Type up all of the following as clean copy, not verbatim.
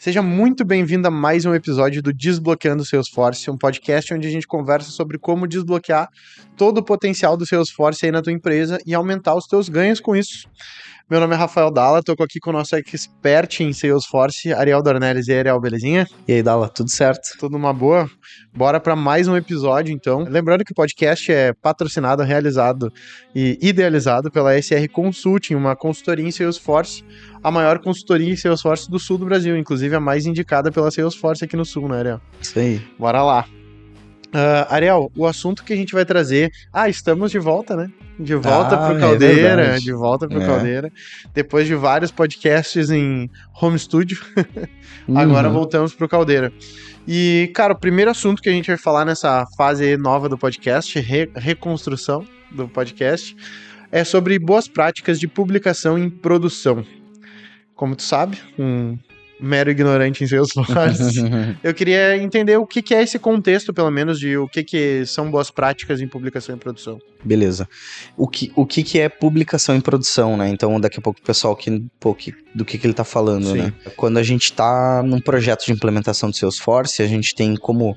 Seja muito bem-vindo a mais um episódio do Desbloqueando o Salesforce, um podcast onde a gente conversa sobre como desbloquear todo o potencial do Salesforce aí na tua empresa e aumentar os teus ganhos com isso. Meu nome é Rafael Dalla, tô aqui com o nosso expert em Salesforce, Ariel Dornelles. E aí, Ariel, belezinha? E aí, Dalla, tudo certo? Tudo uma boa? Bora para mais um episódio, então. Lembrando que o podcast é patrocinado, realizado e idealizado pela SR Consulting, uma consultoria em Salesforce, a maior consultoria em Salesforce do sul do Brasil, inclusive a mais indicada pela Salesforce aqui no sul, né, Ariel? Isso aí. Bora lá. Ariel, o assunto que a gente vai trazer... estamos de volta, né? De volta pro Caldeira, de volta pro Caldeira. Depois de vários podcasts em home studio, agora voltamos pro Caldeira. E, cara, o primeiro assunto que a gente vai falar nessa fase nova do podcast, reconstrução do podcast, é sobre boas práticas de publicação em produção. Como tu sabe, um mero ignorante em Salesforce, eu queria entender o que é esse contexto, pelo menos, de o que são boas práticas em publicação em produção. Beleza. O que é publicação em produção, né? Então, daqui a pouco o pessoal do que ele tá falando, Sim. né? Quando a gente tá num projeto de implementação de Salesforce, a gente tem como...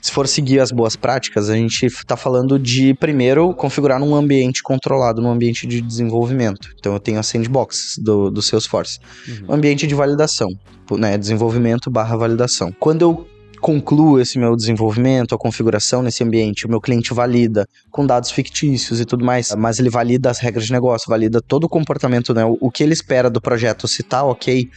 Se for seguir as boas práticas, a gente tá falando de, primeiro, configurar num ambiente controlado, num ambiente de desenvolvimento. Então, eu tenho a sandbox do Salesforce. Um ambiente de validação, né? Desenvolvimento / validação. Quando eu concluo esse meu desenvolvimento, a configuração nesse ambiente, o meu cliente valida com dados fictícios e tudo mais, mas ele valida as regras de negócio, valida todo o comportamento, né? O que ele espera do projeto, se tá ok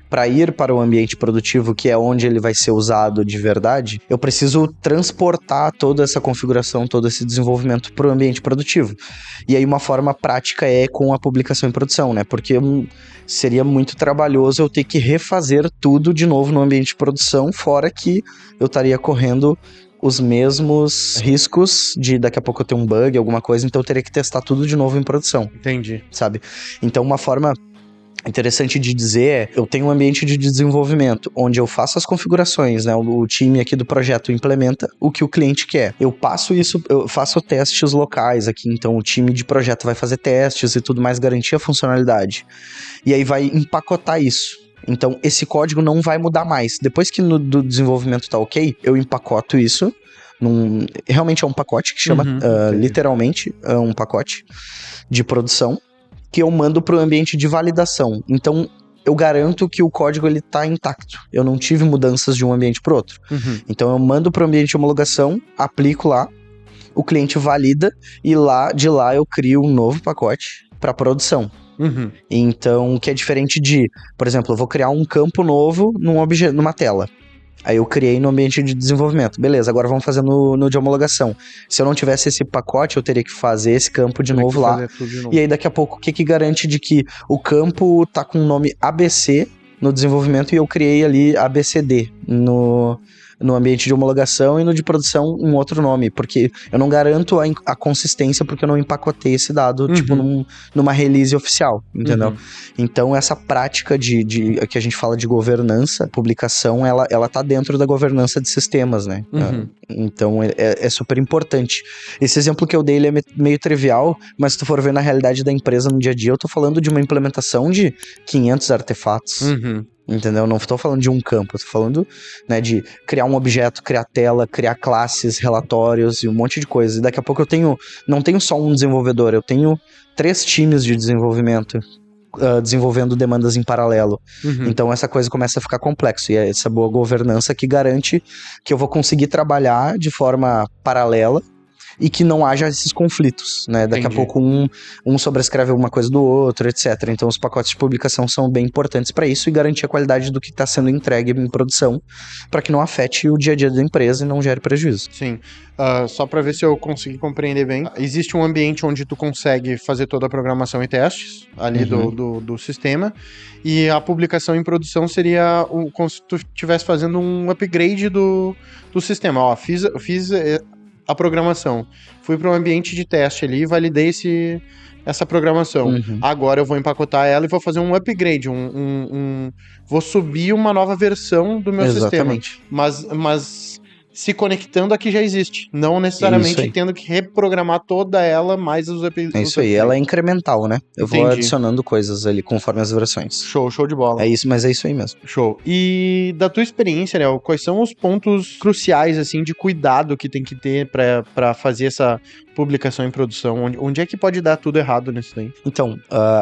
para ir para o ambiente produtivo, que é onde ele vai ser usado de verdade, eu preciso transportar toda essa configuração, todo esse desenvolvimento para o ambiente produtivo. E aí uma forma prática é com a publicação em produção, né? Porque seria muito trabalhoso eu ter que refazer tudo de novo no ambiente de produção, fora que eu estaria correndo os mesmos riscos de daqui a pouco eu ter um bug, alguma coisa, então eu teria que testar tudo de novo em produção. Entendi. Sabe? Então uma forma interessante de dizer é, eu tenho um ambiente de desenvolvimento, onde eu faço as configurações, né? O time aqui do projeto implementa o que o cliente quer. Eu faço testes locais aqui, então o time de projeto vai fazer testes e tudo mais, garantir a funcionalidade. E aí vai empacotar isso. Então, esse código não vai mudar mais. Depois que do desenvolvimento tá ok, eu empacoto isso. Realmente é um pacote que chama, literalmente, um pacote de produção, que eu mando para o ambiente de validação. Então, eu garanto que o código ele tá intacto. Eu não tive mudanças de um ambiente para outro. Então, eu mando para o ambiente de homologação, aplico lá, o cliente valida e de lá eu crio um novo pacote para produção. Então, o que é diferente de, por exemplo, eu vou criar um campo novo numa tela. Aí eu criei no ambiente de desenvolvimento. Beleza, agora vamos fazer no de homologação. Se eu não tivesse esse pacote, eu teria que fazer esse campo de novo lá. E aí daqui a pouco, o que garante de que o campo tá com o nome ABC no desenvolvimento e eu criei ali ABCD no ambiente de homologação e no de produção um outro nome, porque eu não garanto a consistência porque eu não empacotei esse dado, tipo, numa release oficial, entendeu? Então, essa prática que a gente fala de governança, publicação, ela tá dentro da governança de sistemas, né? Então, é super importante. Esse exemplo que eu dei, ele é meio trivial, mas se tu for ver na realidade da empresa no dia a dia, eu tô falando de uma implementação de 500 artefatos. Entendeu? Não estou falando de um campo, estou falando, né, de criar um objeto, criar tela, criar classes, relatórios e um monte de coisa. E daqui a pouco não tenho só um desenvolvedor, eu tenho 3 times de desenvolvimento desenvolvendo demandas em paralelo. Então essa coisa começa a ficar complexa e é essa boa governança que garante que eu vou conseguir trabalhar de forma paralela e que não haja esses conflitos, né? Daqui a pouco um sobrescreve alguma coisa do outro, etc. Então os pacotes de publicação são bem importantes para isso e garantir a qualidade do que está sendo entregue em produção para que não afete o dia a dia da empresa e não gere prejuízo. Sim. Só para ver se eu consegui compreender bem, existe um ambiente onde tu consegue fazer toda a programação e testes ali do sistema, e a publicação em produção seria como se tu estivesse fazendo um upgrade do sistema. Fiz a programação, fui para um ambiente de teste ali e validei essa programação. Agora eu vou empacotar ela e vou fazer um upgrade, vou subir uma nova versão do meu sistema. Mas se conectando a que já existe. Não necessariamente tendo que reprogramar toda ela, mais os É isso aí, ela é incremental, né? Eu vou adicionando coisas ali conforme as versões. Show de bola. É isso, mas é isso aí mesmo. Show. E da tua experiência, Léo, quais são os pontos cruciais, assim, de cuidado que tem que ter pra fazer essa publicação em produção? Onde é que pode dar tudo errado nisso daí? Então,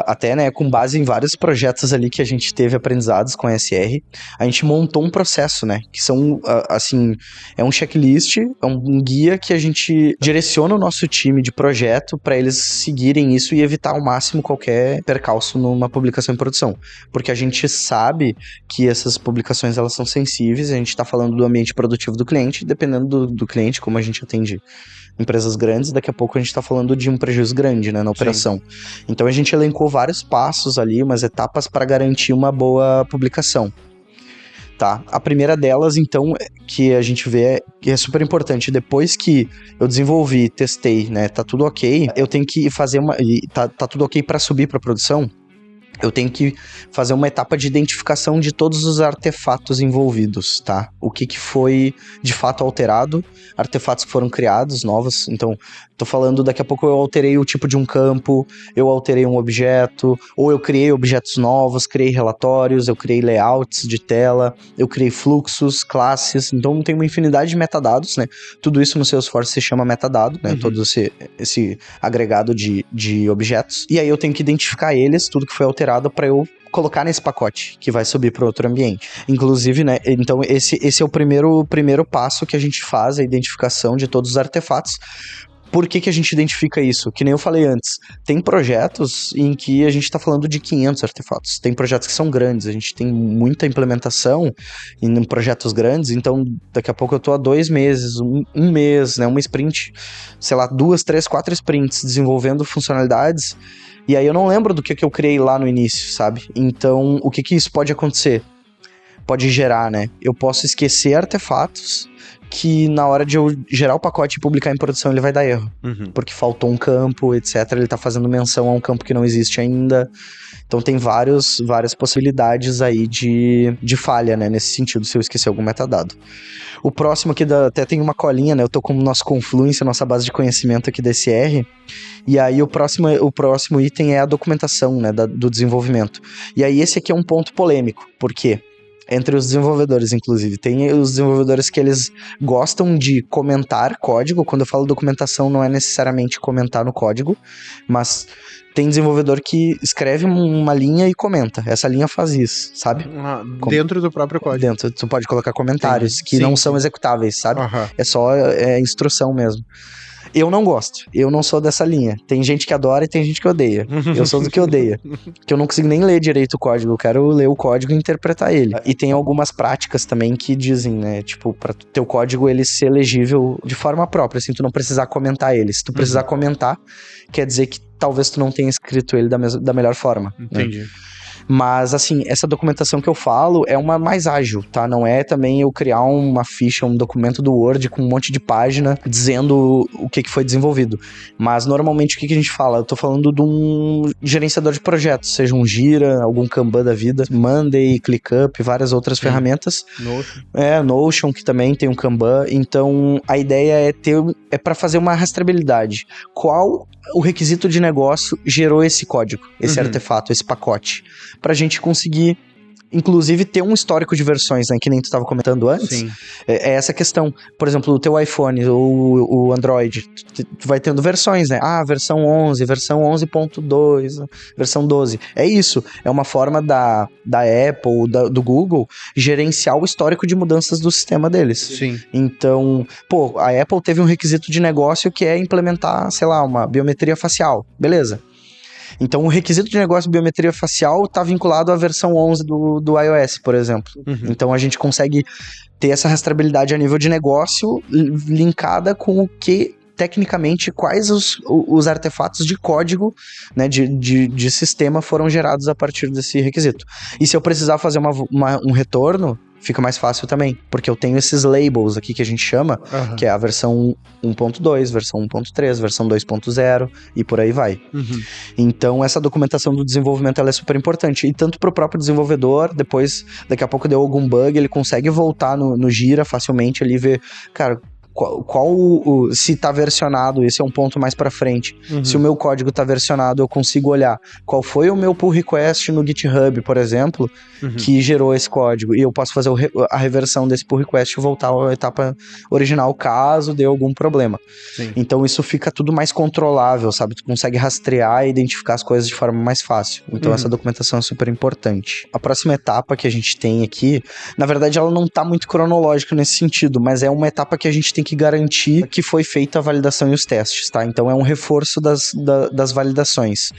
até, né, com base em vários projetos ali que a gente teve aprendizados com a SR, a gente montou um processo, né, que são, assim, é um checklist, é um guia que a gente direciona o nosso time de projeto para eles seguirem isso e evitar ao máximo qualquer percalço numa publicação em produção. Porque a gente sabe que essas publicações, elas são sensíveis, a gente tá falando do ambiente produtivo do cliente, dependendo do cliente, como a gente atende empresas grandes, daqui a pouco a gente tá falando de um prejuízo grande, né, na operação. Sim. Então a gente elencou vários passos ali, umas etapas para garantir uma boa publicação. Tá? A primeira delas, então, que a gente vê que é super importante, depois que eu desenvolvi, testei, né, tá tudo ok, eu tenho que fazer tá tudo ok para subir para produção, eu tenho que fazer uma etapa de identificação de todos os artefatos envolvidos, tá? O que foi de fato alterado, artefatos que foram criados, novos. Então, tô falando, daqui a pouco eu alterei o tipo de um campo, eu alterei um objeto, ou eu criei objetos novos, criei relatórios, eu criei layouts de tela, eu criei fluxos, classes. Então, tem uma infinidade de metadados, né? Tudo isso no Salesforce se chama metadado, né? Todo esse agregado de objetos. E aí eu tenho que identificar eles, tudo que foi alterado, para eu colocar nesse pacote que vai subir para outro ambiente. Inclusive, né, então esse é o primeiro passo que a gente faz, a identificação de todos os artefatos. Por que a gente identifica isso? Que nem eu falei antes, tem projetos em que a gente está falando de 500 artefatos, tem projetos que são grandes, a gente tem muita implementação em projetos grandes, então daqui a pouco eu tô há 2 meses, um mês, né, uma sprint, sei lá, 2, 3, 4 sprints desenvolvendo funcionalidades. E aí eu não lembro do que eu criei lá no início, sabe? Então, o que isso pode acontecer? Pode gerar, né? Eu posso esquecer artefatos que na hora de eu gerar o pacote e publicar em produção ele vai dar erro. Porque faltou um campo, etc. Ele tá fazendo menção a um campo que não existe ainda. Então tem várias possibilidades aí de falha, né? Nesse sentido, se eu esquecer algum metadado. O próximo aqui, até tem uma colinha, né? Eu tô com o nosso Confluence, a nossa base de conhecimento aqui da SR. E aí o próximo item é a documentação, né? Do desenvolvimento. E aí esse aqui é um ponto polêmico. Por quê? Entre os desenvolvedores, inclusive. Tem os desenvolvedores que eles gostam de comentar código. Quando eu falo documentação, não é necessariamente comentar no código, mas tem desenvolvedor que escreve uma linha e comenta. Essa linha faz isso, sabe? Dentro do próprio código. Dentro, tu pode colocar comentários que não são executáveis, sabe? É só instrução mesmo. Eu não gosto, eu não sou dessa linha. Tem gente que adora e tem gente que odeia. Eu sou do que odeia. Que eu não consigo nem ler direito o código, eu quero ler o código e interpretar ele. E tem algumas práticas também que dizem, né, tipo, para teu código ele ser legível de forma própria, assim, tu não precisar comentar ele. Se tu precisar comentar, quer dizer que talvez tu não tenha escrito ele da melhor forma. Entendi. Né? Mas, assim, essa documentação que eu falo é uma mais ágil, tá? Não é também eu criar uma ficha, um documento do Word com um monte de página dizendo o que foi desenvolvido. Mas, normalmente, o que a gente fala? Eu tô falando de um gerenciador de projetos, seja um Jira, algum Kanban da vida, Monday, ClickUp, várias outras ferramentas. Notion. Notion, que também tem um Kanban. Então, a ideia é para fazer uma rastreabilidade. Qual o requisito de negócio gerou esse código, esse artefato, esse pacote? Pra gente conseguir, inclusive, ter um histórico de versões, né? Que nem tu estava comentando antes. Sim. É essa questão. Por exemplo, o teu iPhone ou o Android, tu vai tendo versões, né? Versão 11, versão 11.2, versão 12. É isso. É uma forma da Apple, do Google, gerenciar o histórico de mudanças do sistema deles. Sim. Então, a Apple teve um requisito de negócio que é implementar, sei lá, uma biometria facial. Beleza. Então, o requisito de negócio de biometria facial está vinculado à versão 11 do iOS, por exemplo. Então, a gente consegue ter essa rastreabilidade a nível de negócio linkada com o que, tecnicamente, quais os artefatos de código, né, de sistema foram gerados a partir desse requisito. E se eu precisar fazer um retorno, fica mais fácil também, porque eu tenho esses labels aqui que a gente chama, que é a versão 1.2, versão 1.3, versão 2.0 e por aí vai. Então, essa documentação do desenvolvimento, ela é super importante, e tanto pro próprio desenvolvedor, depois, daqui a pouco deu algum bug, ele consegue voltar no Gira facilmente ali e ver, cara, se tá versionado, esse é um ponto mais pra frente. Se o meu código tá versionado, eu consigo olhar qual foi o meu pull request no GitHub, por exemplo, que gerou esse código, e eu posso fazer a reversão desse pull request e voltar à etapa original, caso dê algum problema. Então isso fica tudo mais controlável, sabe? Tu consegue rastrear e identificar as coisas de forma mais fácil. Então essa documentação é super importante. A próxima etapa que a gente tem aqui, na verdade ela não tá muito cronológica nesse sentido, mas é uma etapa que a gente tem que garantir que foi feita a validação e os testes, tá? Então é um reforço das validações,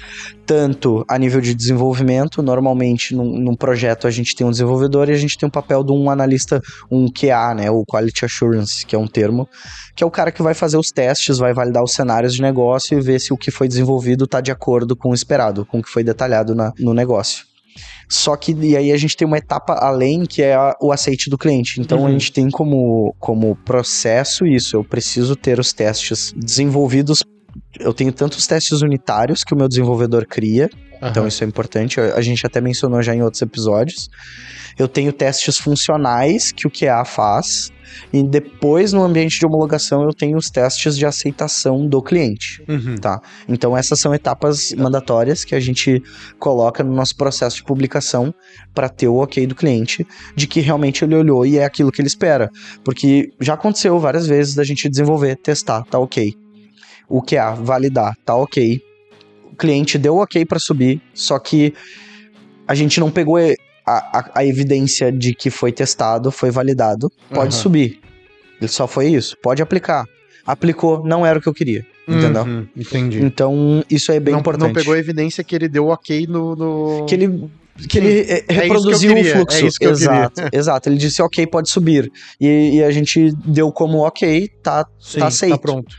tanto a nível de desenvolvimento. Normalmente num projeto a gente tem um desenvolvedor e a gente tem um papel de um analista, um QA, né, o Quality Assurance, que é um termo, que é o cara que vai fazer os testes, vai validar os cenários de negócio e ver se o que foi desenvolvido está de acordo com o esperado, com o que foi detalhado no negócio. Só que, e aí a gente tem uma etapa além, que é o aceite do cliente. Então a gente tem como processo isso, eu preciso ter os testes desenvolvidos. Eu tenho tanto os testes unitários que o meu desenvolvedor cria, então isso é importante, a gente até mencionou já em outros episódios. Eu tenho testes funcionais que o QA faz, e depois no ambiente de homologação eu tenho os testes de aceitação do cliente, tá? Então essas são etapas mandatórias que a gente coloca no nosso processo de publicação para ter o ok do cliente, de que realmente ele olhou e é aquilo que ele espera, porque já aconteceu várias vezes da gente desenvolver, testar, tá ok. O QA validar, tá ok. O cliente deu ok para subir, só que a gente não pegou a evidência de que foi testado, foi validado, pode subir. Ele só foi isso, pode aplicar. Aplicou, não era o que eu queria, entendeu? Entendi. Então, isso é bem importante. Não pegou a evidência que ele deu ok no... Que ele reproduziu o fluxo. É isso que eu queria. Exato. Ele disse, ok, pode subir. E a gente deu como ok, tá aceito. Tá pronto.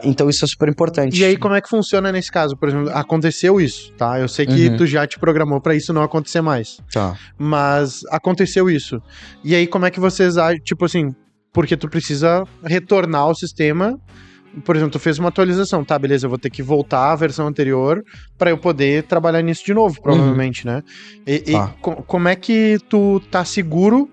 Então isso é super importante. E aí, como é que funciona nesse caso? Por exemplo, aconteceu isso, tá? Eu sei que tu já te programou pra isso não acontecer mais. Tá. Mas aconteceu isso. E aí, como é que vocês agem? Tipo assim, porque tu precisa retornar ao sistema. Por exemplo, tu fez uma atualização, tá, beleza, eu vou ter que voltar à versão anterior pra eu poder trabalhar nisso de novo, provavelmente, né? Como é que tu tá seguro?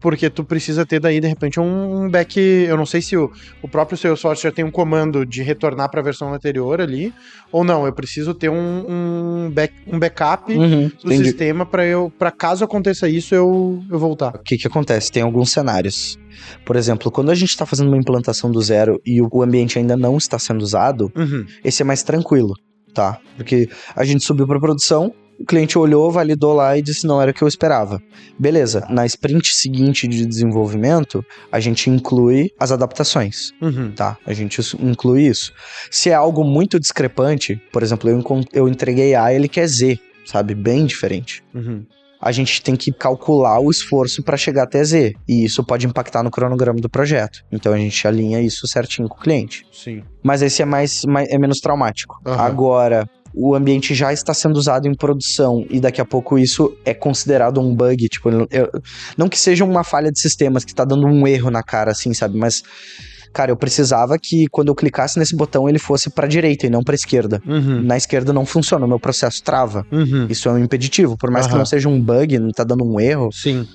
Porque tu precisa ter daí, de repente, um back... Eu não sei se o próprio Salesforce já tem um comando de retornar para a versão anterior ali, ou não, eu preciso ter um backup do sistema para caso aconteça isso, eu voltar. O que acontece? Tem alguns cenários. Por exemplo, quando a gente está fazendo uma implantação do zero e o ambiente ainda não está sendo usado, esse é mais tranquilo, tá? Porque a gente subiu para produção, o cliente olhou, validou lá e disse não era o que eu esperava. Beleza, na sprint seguinte de desenvolvimento, a gente inclui as adaptações, tá? A gente inclui isso. Se é algo muito discrepante, por exemplo, eu entreguei A, ele quer Z, sabe? Bem diferente. A gente tem que calcular o esforço para chegar até Z, e isso pode impactar no cronograma do projeto. Então a gente alinha isso certinho com o cliente. Sim. Mas esse é menos traumático. Agora, o ambiente já está sendo usado em produção e daqui a pouco isso é considerado um bug, tipo, não que seja uma falha de sistemas que tá dando um erro na cara, assim, sabe, mas, cara, eu precisava que quando eu clicasse nesse botão ele fosse pra direita e não pra esquerda. Na esquerda não funciona, o meu processo trava. Isso é um impeditivo, por mais que não seja um bug, não tá dando um erro. Sim.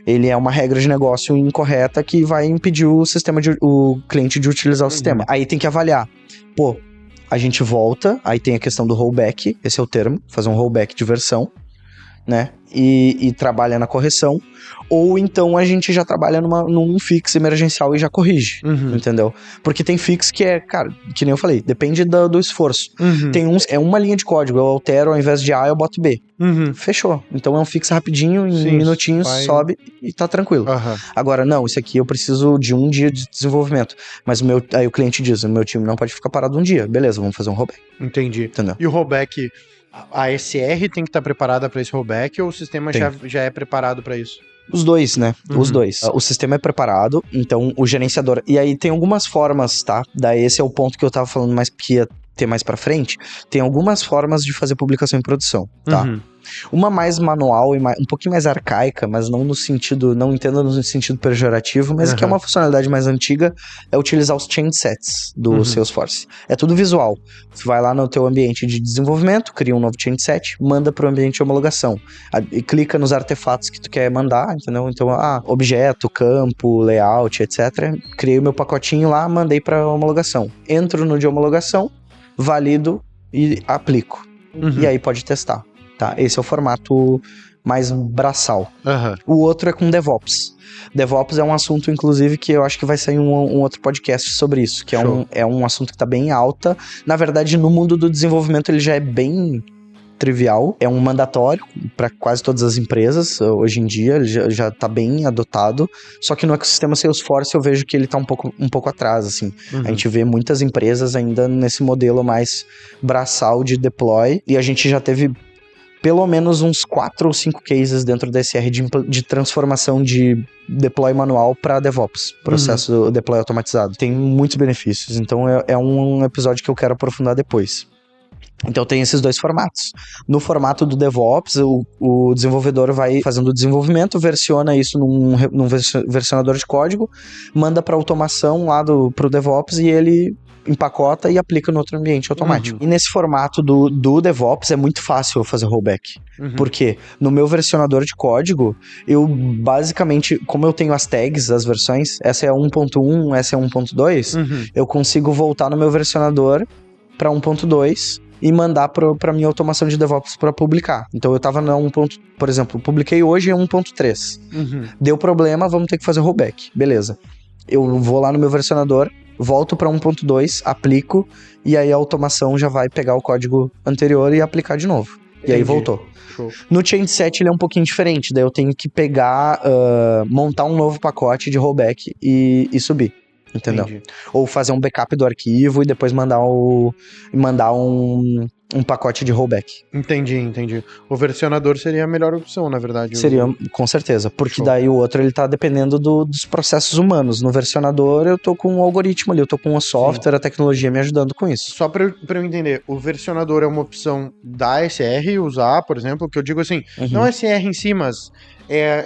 Ele é uma regra de negócio incorreta que vai impedir o cliente de utilizar o sistema. Aí tem que avaliar. Pô, a gente volta, aí tem a questão do rollback, esse é o termo, fazer um rollback de versão, né? E trabalha na correção, ou então a gente já trabalha num fix emergencial e já corrige, entendeu? Porque tem fix que é, cara, que nem eu falei, depende do esforço. Tem uns, é uma linha de código, eu altero, ao invés de A, eu boto B. Fechou. Então é um fix rapidinho, em minutinhos, sobe e tá tranquilo. Agora, não, isso aqui eu preciso de um dia de desenvolvimento, mas aí o cliente diz, o meu time não pode ficar parado um dia. Beleza, vamos fazer um rollback. Entendi. Entendeu? E o rollback... A SR tem que estar preparada para esse rollback ou o sistema já é preparado para isso? Os dois, né? Os dois. O sistema é preparado, então o gerenciador... E aí tem algumas formas, tá? Daí esse é o ponto que eu tava falando, mas que ter mais pra frente, tem algumas formas de fazer publicação em produção, tá? Uma mais manual e um pouquinho mais arcaica, mas não no sentido, não entenda no sentido pejorativo, mas que é uma funcionalidade mais antiga, é utilizar os chainsets do Salesforce. É tudo visual. Você vai lá no teu ambiente de desenvolvimento, cria um novo chainset, manda pro ambiente de homologação. E clica nos artefatos que tu quer mandar, entendeu? Então, objeto, campo, layout, etc. Criei o meu pacotinho lá, mandei pra homologação. Entro no de homologação, valido e aplico. E aí pode testar. Tá, esse é o formato mais braçal. O outro é com DevOps. DevOps é um assunto, inclusive, que eu acho que vai sair um outro podcast sobre isso, que é um assunto que tá bem alta. Na verdade, no mundo do desenvolvimento, ele já é bem trivial. É um mandatório para quase todas as empresas. Hoje em dia, ele já tá bem adotado. Só que no ecossistema Salesforce, eu vejo que ele tá um pouco atrás, assim. A gente vê muitas empresas ainda nesse modelo mais braçal de deploy. E a gente já teve pelo menos uns 4 ou 5 cases dentro da SR de transformação de deploy manual para DevOps, processo deploy automatizado. Tem muitos benefícios, então é um episódio que eu quero aprofundar depois. Então tem esses dois formatos. No formato do DevOps, o desenvolvedor vai fazendo o desenvolvimento, versiona isso num versionador de código, manda para automação lá pro DevOps e ele empacota e aplica no outro ambiente automático. E nesse formato do DevOps é muito fácil eu fazer rollback. Porque no meu versionador de código, eu basicamente, como eu tenho as tags, as versões, essa é 1.1, essa é 1.2, eu consigo voltar no meu versionador para 1.2 e mandar pra minha automação de DevOps para publicar. Então eu tava na 1. Por exemplo, publiquei hoje em 1.3. Deu problema, vamos ter que fazer rollback. Beleza. Eu vou lá no meu versionador, volto para 1.2, aplico, e aí a automação já vai pegar o código anterior e aplicar de novo. Entendi. E aí voltou. Show. No chainset ele é um pouquinho diferente, daí eu tenho que pegar, montar um novo pacote de rollback e subir. Entendeu? Entendi. Ou fazer um backup do arquivo e depois mandar um pacote de rollback. Entendi. O versionador seria a melhor opção, na verdade. Seria, com certeza. Porque daí o outro, ele tá dependendo dos processos humanos. No versionador, eu tô com um algoritmo ali, eu tô com um software, a tecnologia me ajudando com isso. Só pra eu entender, o versionador é uma opção da SR usar, por exemplo, que eu digo assim, não a SR em si, mas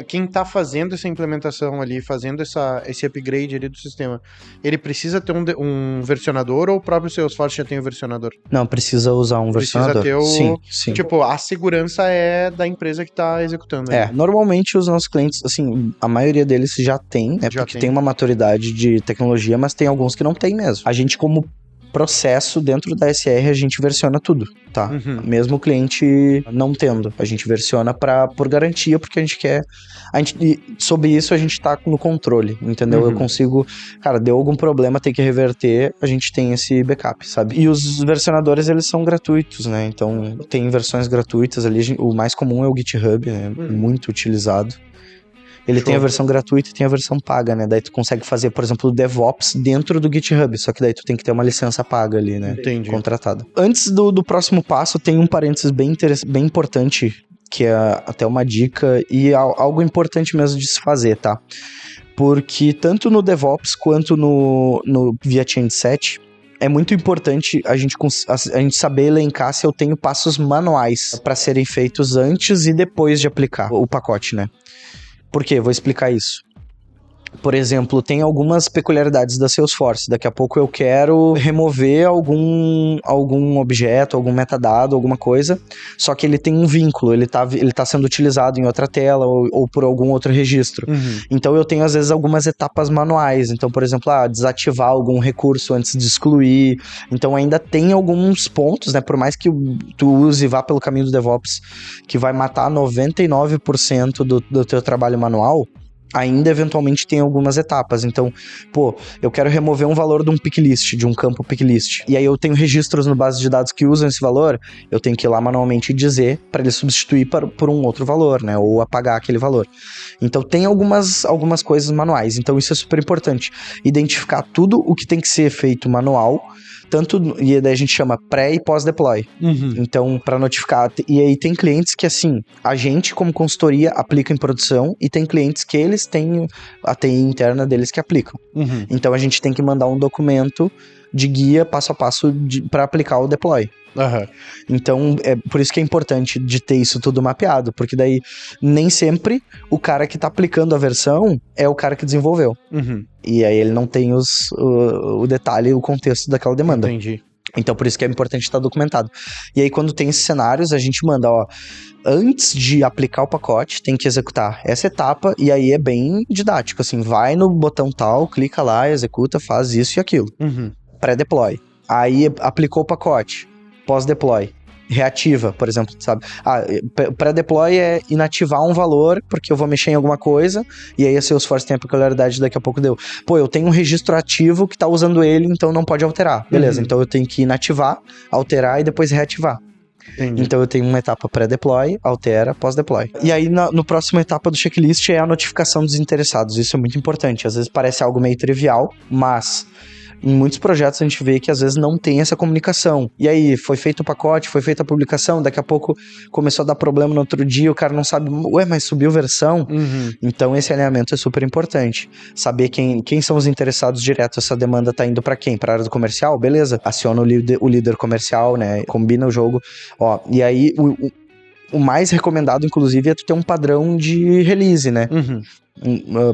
quem tá fazendo essa implementação ali, fazendo esse upgrade ali do sistema, ele precisa ter um versionador ou o próprio Salesforce já tem o versionador? Não, precisa usar um versionador. Precisa ter sim. Tipo, a segurança é da empresa que tá executando. Normalmente os nossos clientes, assim, a maioria deles já tem, né? Porque tem uma maturidade de tecnologia, mas tem alguns que não tem mesmo. A gente, como processo dentro da SR, a gente versiona tudo, tá? Mesmo o cliente não tendo, a gente versiona por garantia, porque a gente quer... E sobre isso a gente tá no controle, entendeu? Eu consigo... Cara, deu algum problema, tem que reverter, a gente tem esse backup, sabe? E os versionadores, eles são gratuitos, né? Então, tem versões gratuitas ali, o mais comum é o GitHub, né? Muito utilizado. Ele tem a versão gratuita e tem a versão paga, né? Daí tu consegue fazer, por exemplo, o DevOps dentro do GitHub, só que daí tu tem que ter uma licença paga ali, né? Entendi. Contratada. Antes do próximo passo, tem um parênteses bem importante, que é até uma dica e algo importante mesmo de se fazer, tá? Porque tanto no DevOps quanto no via chainset, é muito importante a gente saber elencar se eu tenho passos manuais para serem feitos antes e depois de aplicar o pacote, né? Por quê? Vou explicar isso. Por exemplo, tem algumas peculiaridades da Salesforce. Daqui a pouco eu quero remover algum objeto, algum metadado, alguma coisa, só que ele tem um vínculo, ele tá sendo utilizado em outra tela ou por algum outro registro. Então eu tenho, às vezes, algumas etapas manuais. Então, por exemplo, desativar algum recurso antes de excluir. Então ainda tem alguns pontos, né? Por mais que tu use e vá pelo caminho do DevOps, que vai matar 99% do teu trabalho manual, ainda eventualmente tem algumas etapas. Então, eu quero remover um valor de um pick list, de um campo pick list. E aí eu tenho registros no base de dados que usam esse valor, eu tenho que ir lá manualmente dizer para ele substituir por um outro valor, né? Ou apagar aquele valor. Então tem algumas coisas manuais. Então isso é super importante. Identificar tudo o que tem que ser feito manual, e daí a gente chama pré e pós-deploy. Então, para notificar. E aí tem clientes que, assim, a gente, como consultoria, aplica em produção, e tem clientes que eles mas tem a TI interna deles que aplicam. Então a gente tem que mandar um documento de guia passo a passo para aplicar o deploy. Então, é por isso que é importante de ter isso tudo mapeado, porque daí nem sempre o cara que tá aplicando a versão é o cara que desenvolveu. E aí ele não tem o detalhe, o contexto daquela demanda. Entendi. Então, por isso que é importante estar documentado. E aí, quando tem esses cenários, a gente manda, antes de aplicar o pacote, tem que executar essa etapa, e aí é bem didático, assim, vai no botão tal, clica lá, executa, faz isso e aquilo. Pré-deploy. Aí, aplicou o pacote, pós-deploy. Reativa, por exemplo, sabe? Pré-deploy é inativar um valor, porque eu vou mexer em alguma coisa, e aí a Salesforce tem a peculiaridade, daqui a pouco deu. Eu tenho um registro ativo que tá usando ele, então não pode alterar. Beleza, então eu tenho que inativar, alterar e depois reativar. Entendi. Então eu tenho uma etapa pré-deploy, altera, pós-deploy. E aí, no próxima etapa do checklist é a notificação dos interessados. Isso é muito importante. Às vezes parece algo meio trivial, mas em muitos projetos a gente vê que às vezes não tem essa comunicação. E aí, foi feito o pacote, foi feita a publicação, daqui a pouco começou a dar problema no outro dia, o cara não sabe, mas subiu versão? Então esse alinhamento é super importante. Saber quem são os interessados direto, essa demanda tá indo pra quem? Pra área do comercial? Beleza, aciona o líder comercial, né? Combina o jogo. E aí, o mais recomendado, inclusive, é tu ter um padrão de release, né?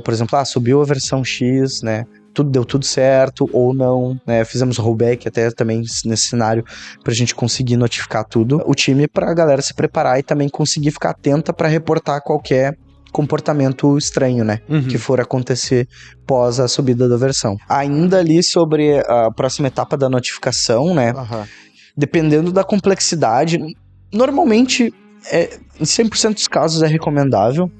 Por exemplo, subiu a versão X, né? Deu tudo certo ou não, né? Fizemos rollback até também nesse cenário pra gente conseguir notificar tudo. O time pra galera se preparar e também conseguir ficar atenta pra reportar qualquer comportamento estranho, né? Que for acontecer pós a subida da versão. Ainda ali sobre a próxima etapa da notificação, né? Dependendo da complexidade, normalmente, em 100% dos casos é recomendável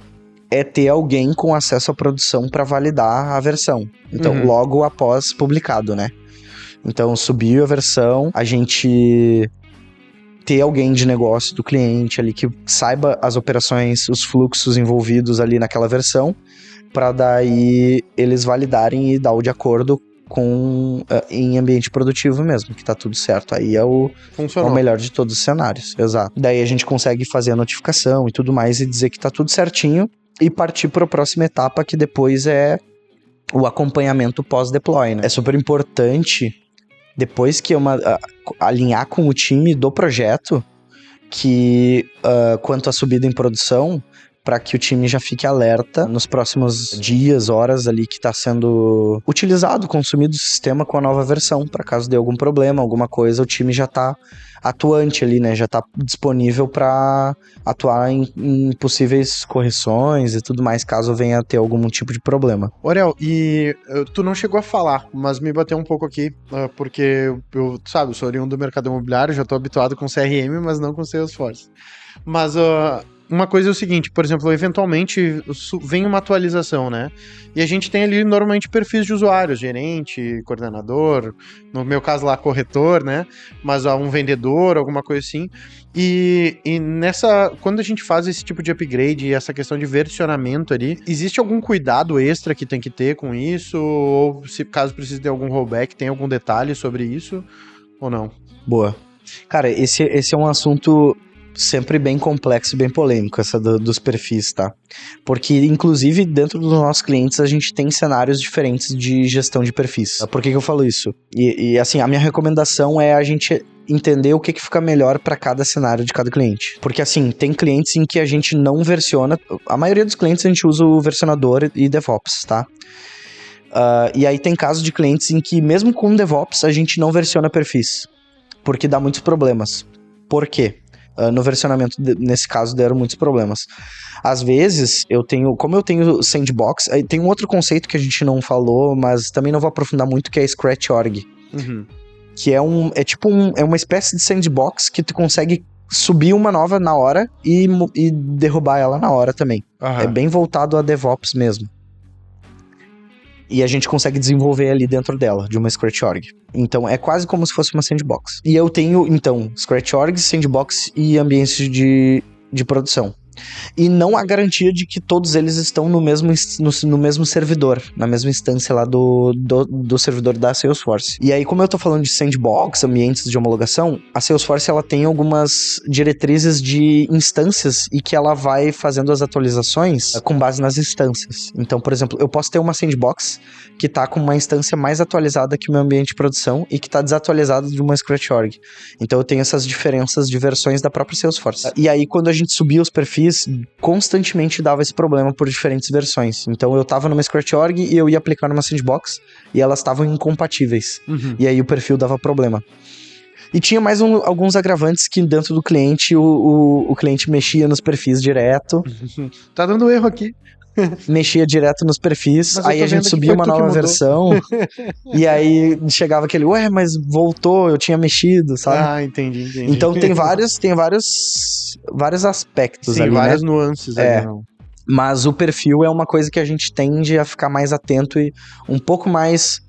ter alguém com acesso à produção para validar a versão. Então, logo após publicado, né? Então, subiu a versão, a gente ter alguém de negócio do cliente ali que saiba as operações, os fluxos envolvidos ali naquela versão, para daí eles validarem e dar o de acordo com em ambiente produtivo mesmo, que tá tudo certo. Aí é o melhor de todos os cenários. Exato. Daí a gente consegue fazer a notificação e tudo mais e dizer que tá tudo certinho e partir para a próxima etapa, que depois é o acompanhamento pós-deploy, né? É super importante, depois que alinhar com o time do projeto, que quanto à subida em produção, para que o time já fique alerta nos próximos dias, horas ali que está sendo utilizado, consumido o sistema com a nova versão, para caso dê algum problema, alguma coisa, o time já está atuante ali, né? Já está disponível para atuar em possíveis correções e tudo mais, caso venha a ter algum tipo de problema. Oriel, e tu não chegou a falar, mas me bateu um pouco aqui, porque eu sou oriundo do mercado imobiliário, já estou habituado com CRM, mas não com Salesforce. Mas uma coisa é o seguinte, por exemplo, eventualmente vem uma atualização, né? E a gente tem ali normalmente perfis de usuários, gerente, coordenador, no meu caso lá, corretor, né? Mas um vendedor, alguma coisa assim. E quando a gente faz esse tipo de upgrade e essa questão de versionamento ali, existe algum cuidado extra que tem que ter com isso? Ou se caso precise ter algum rollback, tem algum detalhe sobre isso? Ou não? Boa. Cara, esse é um assunto sempre bem complexo e bem polêmico, essa dos perfis, tá? Porque, inclusive, dentro dos nossos clientes, a gente tem cenários diferentes de gestão de perfis. Por que eu falo isso? E assim, a minha recomendação é a gente entender o que fica melhor para cada cenário de cada cliente. Porque, assim, tem clientes em que a gente não versiona. A maioria dos clientes a gente usa o versionador e DevOps, tá? E aí tem casos de clientes em que, mesmo com DevOps, a gente não versiona perfis. Porque dá muitos problemas. Por quê? No versionamento, nesse caso, deram muitos problemas. Às vezes, como eu tenho sandbox, tem um outro conceito que a gente não falou, mas também não vou aprofundar muito, que é Scratch.org. Que é uma espécie de sandbox que tu consegue subir uma nova na hora e derrubar ela na hora também. É bem voltado a DevOps mesmo. E a gente consegue desenvolver ali dentro dela, de uma Scratch.org. Então, é quase como se fosse uma sandbox. E eu tenho, então, Scratch.org, sandbox e ambientes de produção. E não há garantia de que todos eles estão no mesmo servidor, na mesma instância lá do servidor da Salesforce. E aí, como eu tô falando de sandbox, ambientes de homologação, a Salesforce ela tem algumas diretrizes de instâncias e que ela vai fazendo as atualizações com base nas instâncias. Então, por exemplo, eu posso ter uma sandbox que tá com uma instância mais atualizada que o meu ambiente de produção e que tá desatualizada de uma Scratch Org. Então eu tenho essas diferenças de versões da própria Salesforce. E aí, quando a gente subia os perfis, constantemente dava esse problema por diferentes versões. Então eu tava numa Scratch Org e eu ia aplicar numa sandbox e elas estavam incompatíveis. E aí o perfil dava problema. E tinha mais alguns agravantes que dentro do cliente, o cliente mexia nos perfis direto. Tá dando erro aqui. Mexia direto nos perfis, aí a gente subia uma nova versão, e aí chegava aquele, mas voltou, eu tinha mexido, sabe? Ah, entendi. Então tem vários aspectos. Sim, ali, várias nuances ali, não. Mas o perfil é uma coisa que a gente tende a ficar mais atento e um pouco mais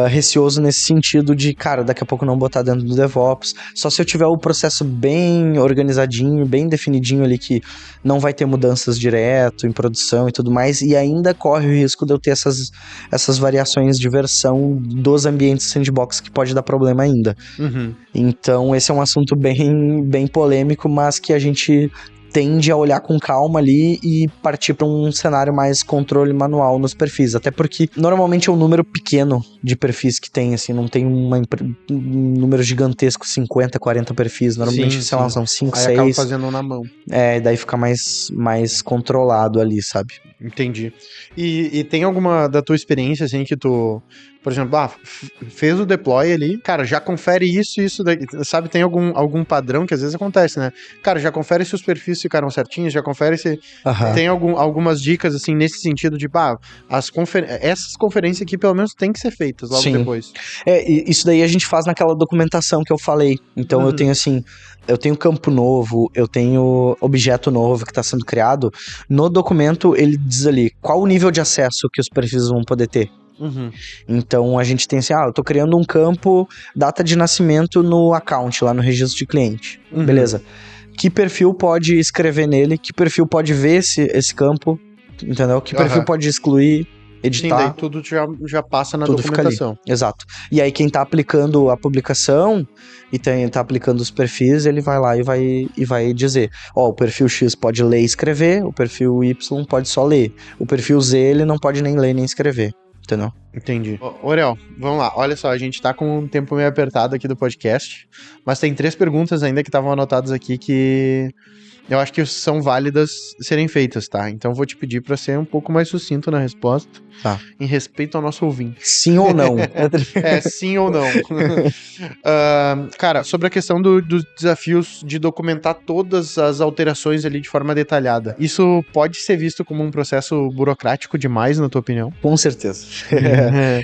receoso nesse sentido de, cara, daqui a pouco não botar dentro do DevOps. Só se eu tiver o processo bem organizadinho, bem definidinho ali, que não vai ter mudanças direto em produção e tudo mais, e ainda corre o risco de eu ter essas variações de versão dos ambientes sandbox que pode dar problema ainda. Então esse é um assunto bem polêmico, mas que a gente tende a olhar com calma ali e partir para um cenário mais controle manual nos perfis, até porque normalmente é um número pequeno de perfis que tem, assim, não tem um número gigantesco, 50, 40 perfis, normalmente são 5, 6. Aí acaba fazendo na mão. E daí fica mais controlado ali, sabe? Entendi. E tem alguma da tua experiência, assim, que tu, por exemplo, fez o deploy ali, cara, já confere isso daqui, sabe, tem algum padrão que às vezes acontece, né? Cara, já confere se os perfis ficaram certinhos, já confere se tem algumas dicas, assim, nesse sentido de, essas conferências aqui pelo menos tem que ser feitas logo depois. Isso daí a gente faz naquela documentação que eu falei. Então eu tenho, assim, eu tenho campo novo, eu tenho objeto novo que está sendo criado. No documento ele diz ali qual o nível de acesso que os perfis vão poder ter. Então a gente tem assim, eu tô criando um campo data de nascimento no account, lá no registro de cliente. Beleza. Que perfil pode escrever nele, que perfil pode ver esse campo, entendeu? Que perfil pode excluir, editar. Sim, daí tudo já passa na documentação. Exato. E aí quem tá aplicando a publicação e tá aplicando os perfis, ele vai lá e vai dizer, o perfil X pode ler e escrever, o perfil Y pode só ler, o perfil Z ele não pode nem ler nem escrever. Entendeu? Entendi. Oriel, vamos lá. Olha só, a gente tá com um tempo meio apertado aqui do podcast, mas tem 3 perguntas ainda que estavam anotadas aqui que eu acho que são válidas serem feitas, tá? Então vou te pedir pra ser um pouco mais sucinto na resposta, em respeito ao nosso ouvinte. Sim ou não? Sim ou não. Cara, sobre a questão dos desafios de documentar todas as alterações ali de forma detalhada, isso pode ser visto como um processo burocrático demais, na tua opinião? Com certeza.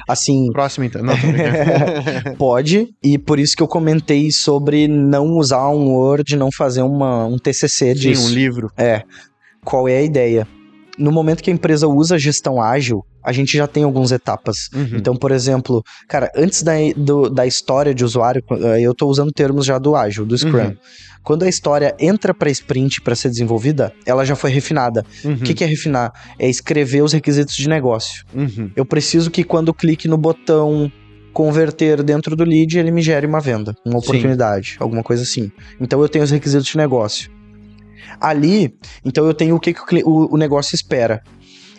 Assim... Próximo, então. Não, tô brincando. Pode, e por isso que eu comentei sobre não usar um Word, não fazer um TCC disso. Sim, um livro. Qual é a ideia? No momento que a empresa usa gestão ágil, a gente já tem algumas etapas. Então, por exemplo, cara, antes da história de usuário, eu tô usando termos já do ágil, do Scrum. Quando a história entra para sprint para ser desenvolvida, ela já foi refinada. O que é refinar? É escrever os requisitos de negócio. Eu preciso que quando eu clique no botão converter dentro do lead, ele me gere uma venda, uma oportunidade, alguma coisa assim. Então eu tenho os requisitos de negócio. Ali, então eu tenho o que o negócio espera.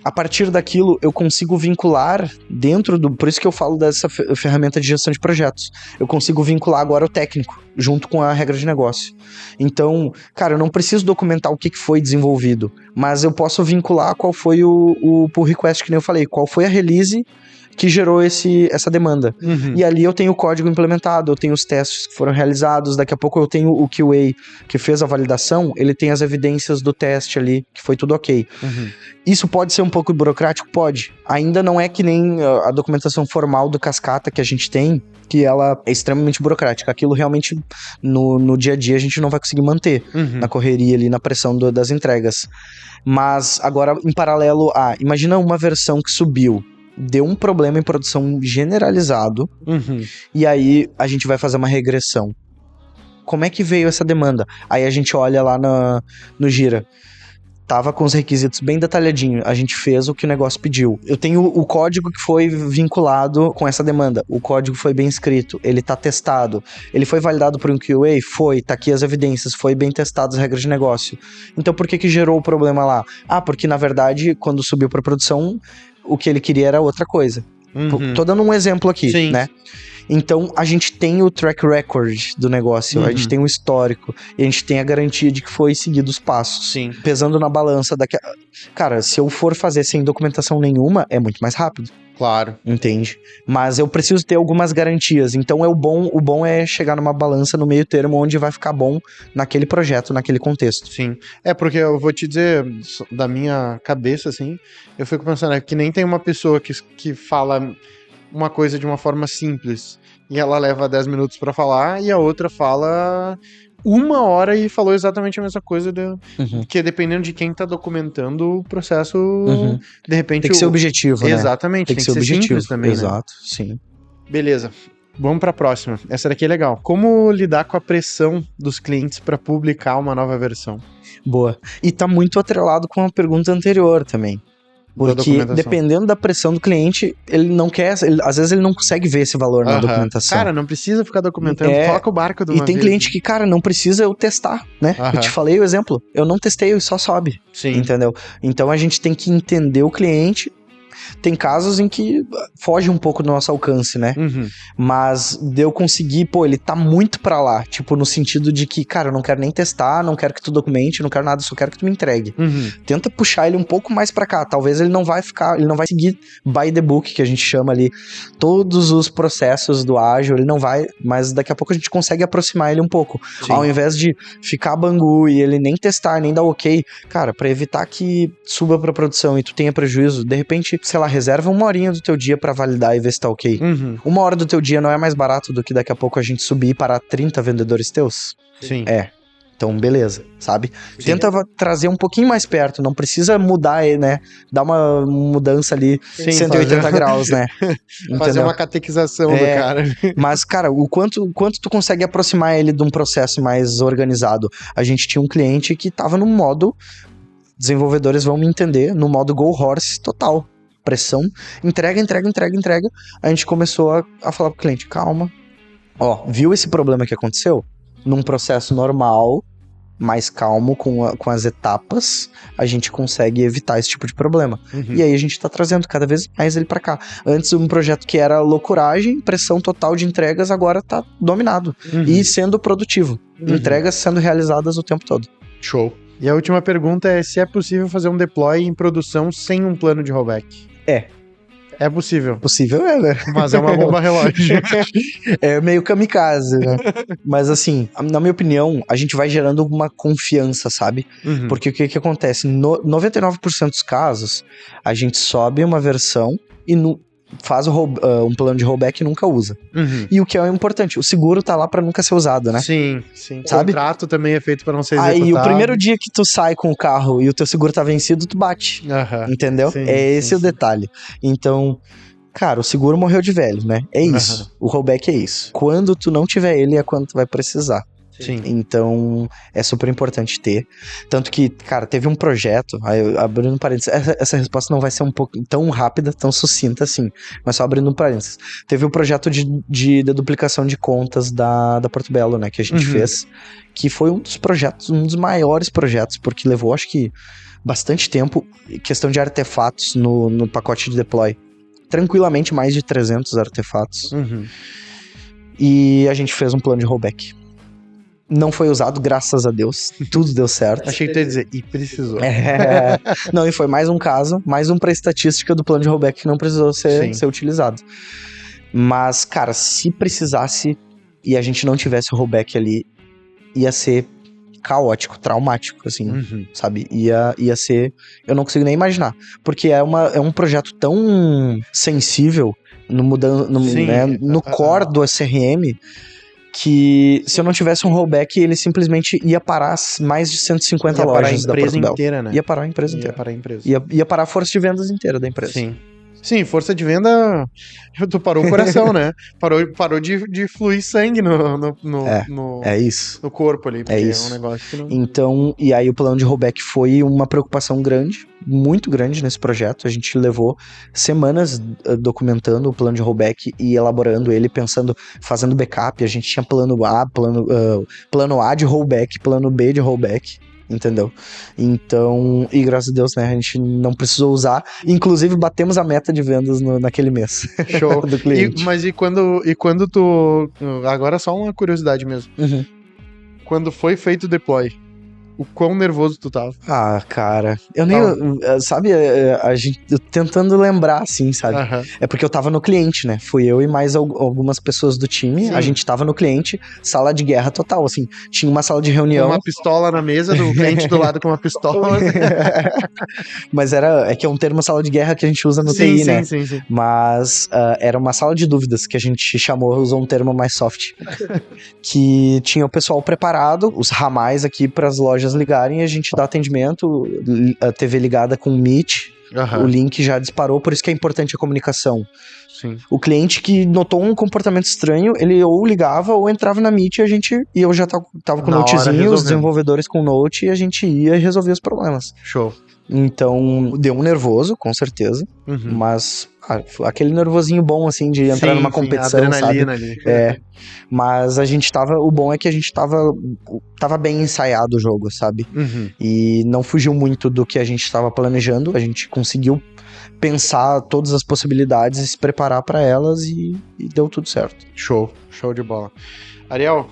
A partir daquilo, eu consigo vincular dentro do... Por isso que eu falo dessa ferramenta de gestão de projetos. Eu consigo vincular agora o técnico, junto com a regra de negócio. Então, cara, eu não preciso documentar o que foi desenvolvido, mas eu posso vincular qual foi o pull request, que nem eu falei, qual foi a release que gerou essa demanda. E ali eu tenho o código implementado, eu tenho os testes que foram realizados, daqui a pouco eu tenho o QA que fez a validação, ele tem as evidências do teste ali, que foi tudo ok. Isso pode ser um pouco burocrático? Pode. Ainda não é que nem a documentação formal do Cascata que a gente tem, que ela é extremamente burocrática. Aquilo realmente, no dia a dia, a gente não vai conseguir manter na correria ali, na pressão das entregas. Mas agora, em paralelo imagina uma versão que subiu, deu um problema em produção generalizado, e aí a gente vai fazer uma regressão. Como é que veio essa demanda? Aí a gente olha lá no Gira. tava com os requisitos bem detalhadinho, a gente fez o que o negócio pediu. Eu tenho o código que foi vinculado com essa demanda, o código foi bem escrito, ele tá testado, ele foi validado por um QA? Foi, tá aqui as evidências, foi bem testado as regras de negócio. Então por que gerou o problema lá? Porque na verdade, quando subiu pra produção, o que ele queria era outra coisa. Tô dando um exemplo aqui, Sim. né? Então, a gente tem o track record do negócio, a gente tem o histórico, e a gente tem a garantia de que foi seguido os passos. Sim. Pesando na balança daqui a... Cara, se eu for fazer sem documentação nenhuma, é muito mais rápido. Claro. Entende? Mas eu preciso ter algumas garantias. Então, o bom é chegar numa balança no meio termo, onde vai ficar bom naquele projeto, naquele contexto. Sim. Porque eu vou te dizer, da minha cabeça, assim, eu fico pensando, que nem tem uma pessoa que fala uma coisa de uma forma simples e ela leva 10 minutos pra falar, e a outra fala 1 hora e falou exatamente a mesma coisa, que dependendo de quem tá documentando o processo, de repente... Tem que ser objetivo, né? Exatamente, tem que ser objetivo simples também, Exato, né? Sim. Beleza. Vamos pra próxima. Essa daqui é legal. Como lidar com a pressão dos clientes pra publicar uma nova versão? Boa. E tá muito atrelado com a pergunta anterior também. Porque dependendo da pressão do cliente, ele não quer, às vezes ele não consegue ver esse valor na documentação. Cara, não precisa ficar documentando, toca o barco de uma vez. E tem cliente que, cara, não precisa eu testar, né? Eu te falei o exemplo, eu não testei, só sobe. Sim. Entendeu? Então a gente tem que entender o cliente. Tem casos em que foge um pouco do nosso alcance, né? Mas de eu conseguir, ele tá muito pra lá. Tipo, no sentido de que, cara, eu não quero nem testar, não quero que tu documente, não quero nada, só quero que tu me entregue. Tenta puxar ele um pouco mais pra cá. Talvez ele não vai seguir by the book, que a gente chama ali, todos os processos do ágil, ele não vai, mas daqui a pouco a gente consegue aproximar ele um pouco. Sim. Ao invés de ficar bangu e ele nem testar, nem dar ok, cara, pra evitar que suba pra produção e tu tenha prejuízo, de repente, sei lá, reserva 1 horinha do teu dia pra validar e ver se tá ok. 1 hora do teu dia não é mais barato do que daqui a pouco a gente subir para 30 vendedores teus? Sim. Então, beleza, sabe? Sim. Tenta trazer um pouquinho mais perto, não precisa mudar, né? Dar uma mudança ali, 180 graus, né? Fazer uma catequização do cara. Mas, cara, o quanto tu consegue aproximar ele de um processo mais organizado? A gente tinha um cliente que tava no modo, desenvolvedores vão me entender, no modo go horse total. Pressão, entrega. A gente começou a falar pro cliente, calma. Viu esse problema que aconteceu? Num processo normal, mais calmo, com as etapas, a gente consegue evitar esse tipo de problema. E aí a gente tá trazendo cada vez mais ele pra cá. Antes, um projeto que era loucuragem, pressão total de entregas, agora tá dominado. E sendo produtivo. Entregas sendo realizadas o tempo todo. Show. E a última pergunta é se é possível fazer um deploy em produção sem um plano de rollback. É possível. Possível né? Mas é uma bomba relógio. É meio kamikaze, né? Mas assim, na minha opinião, a gente vai gerando uma confiança, sabe? Porque o que acontece? 99% dos casos, a gente sobe uma versão e faz um plano de rollback e nunca usa. E o que é importante, o seguro tá lá pra nunca ser usado, né? Sim. Sabe? O contrato também é feito pra não ser executado. Aí o primeiro dia que tu sai com o carro e o teu seguro tá vencido, tu bate. Entendeu? Esse o detalhe. Então, cara, o seguro morreu de velho, né? É isso. O rollback é isso. Quando tu não tiver ele é quando tu vai precisar. Sim. Então, é super importante ter. Tanto que, cara, teve um projeto, aí abrindo parênteses, essa resposta não vai ser um pouco tão rápida, tão sucinta assim, mas só abrindo parênteses. Teve um projeto de duplicação de contas da Porto Belo, né, que a gente fez, que foi um dos maiores projetos, porque levou, acho que, bastante tempo, questão de artefatos no pacote de deploy. Tranquilamente mais de 300 artefatos. E a gente fez um plano de rollback. Não foi usado, graças a Deus. Tudo deu certo. Achei que tu ia dizer, e precisou. Não, e foi mais um caso, mais um pra estatística do plano de rollback que não precisou ser utilizado. Mas, cara, se precisasse e a gente não tivesse o rollback ali, ia ser caótico, traumático, assim, sabe? Ia ser... Eu não consigo nem imaginar. Porque é um projeto tão sensível no core do SRM, que se eu não tivesse um rollback, ele simplesmente ia parar mais de 150 lojas da Porto Belo. Inteira, né? Ia parar a empresa inteira. Ia parar a empresa. Ia parar a força de vendas inteira da empresa. Sim. Sim, força de venda, tu parou o coração, né? Parou de fluir sangue É isso. no corpo ali, porque É é isso. um negócio que não... Então, e aí o plano de rollback foi uma preocupação grande, muito grande nesse projeto. A gente levou semanas documentando o plano de rollback e elaborando ele, pensando, fazendo backup. A gente tinha plano A, plano A de rollback, plano B de rollback. Entendeu? Então, e graças a Deus, né, a gente não precisou usar. Inclusive, batemos a meta de vendas naquele mês. Show. Do cliente. Mas quando tu... Agora só uma curiosidade mesmo. Uhum. Quando foi feito o deploy, o quão nervoso tu tava? Ah, cara, eu nem, sabe, a gente eu tentando lembrar, assim, sabe? Aham. É porque eu tava no cliente, né? Fui eu e mais algumas pessoas do time, Sim. a gente tava no cliente, sala de guerra total, assim, tinha uma sala de Com reunião. uma pistola na mesa, do cliente do lado com uma pistola. Mas é que é um termo sala de guerra que a gente usa no Sim, TI, né? sim. Mas era uma sala de dúvidas que a gente chamou, usou um termo mais soft. Que tinha o pessoal preparado, os ramais aqui para as lojas ligarem, a gente dá atendimento, a TV ligada com o Meet, Aham. o link já disparou, por isso que é importante a comunicação. Sim. O cliente que notou um comportamento estranho, ele ou ligava ou entrava na Meet e eu já tava com o Na hora notezinho, os resolvendo. desenvolvedores com o note e a gente ia e resolvia os problemas. Show. Então, deu um nervoso, com certeza, Uhum. mas aquele nervosinho bom, assim, de entrar numa competição, adrenalina sabe? ali. Mas o bom é que a gente tava bem ensaiado o jogo, sabe? Uhum. E não fugiu muito do que a gente estava planejando, a gente conseguiu pensar todas as possibilidades e se preparar para elas e deu tudo certo. Show de bola. Ariel,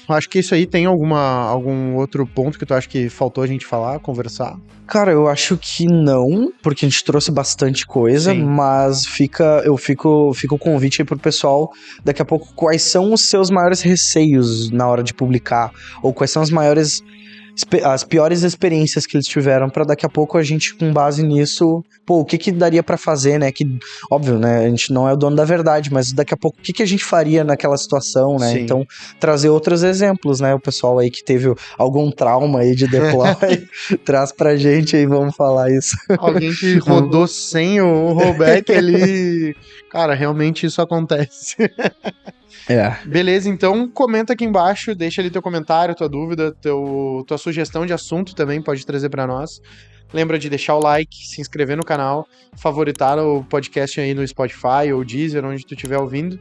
acho que isso aí tem algum outro ponto que tu acha que faltou a gente falar, conversar? Cara, eu acho que não, porque a gente trouxe bastante coisa, Sim. mas fica o convite aí pro pessoal, daqui a pouco, quais são os seus maiores receios na hora de publicar, ou quais são as piores experiências que eles tiveram, pra daqui a pouco a gente, com base nisso, o que daria pra fazer, né? Que, óbvio, né? A gente não é o dono da verdade, mas daqui a pouco, o que a gente faria naquela situação, né? Sim. Então, trazer outros exemplos, né? O pessoal aí que teve algum trauma aí de deploy, traz pra gente aí, vamos falar isso. Alguém que rodou sem o rollback, ele... Cara, realmente isso acontece. Beleza, então comenta aqui embaixo, deixa ali teu comentário, tua dúvida, tua sugestão de assunto também pode trazer pra nós. Lembra de deixar o like, se inscrever no canal, favoritar o podcast aí no Spotify ou Deezer, onde tu estiver ouvindo.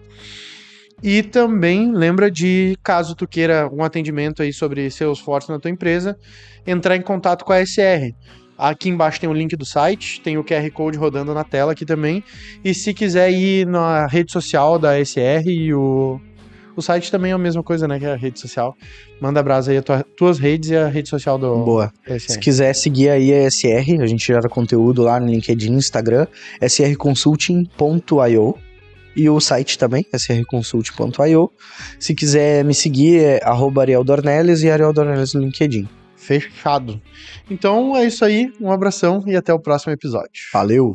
E também lembra de, caso tu queira um atendimento aí sobre Salesforce na tua empresa, entrar em contato com a SR. Aqui embaixo tem o link do site, tem o QR Code rodando na tela aqui também. E se quiser ir na rede social da SR, e o site também é a mesma coisa, né, que é a rede social. Manda brasa aí as tuas redes e a rede social do Boa. SR. Se quiser seguir aí a SR, a gente gera conteúdo lá no LinkedIn, Instagram, srconsulting.io. E o site também, srconsult.io. Se quiser me seguir, é @ArielDornelles e Ariel Dornelles no LinkedIn. Fechado. Então é isso aí, um abração e até o próximo episódio. Valeu!